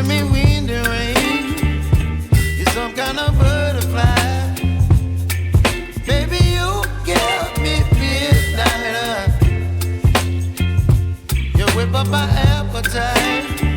give me wind and rain. You're some kind of butterfly. Baby, you give me midnight. You whip up my appetite.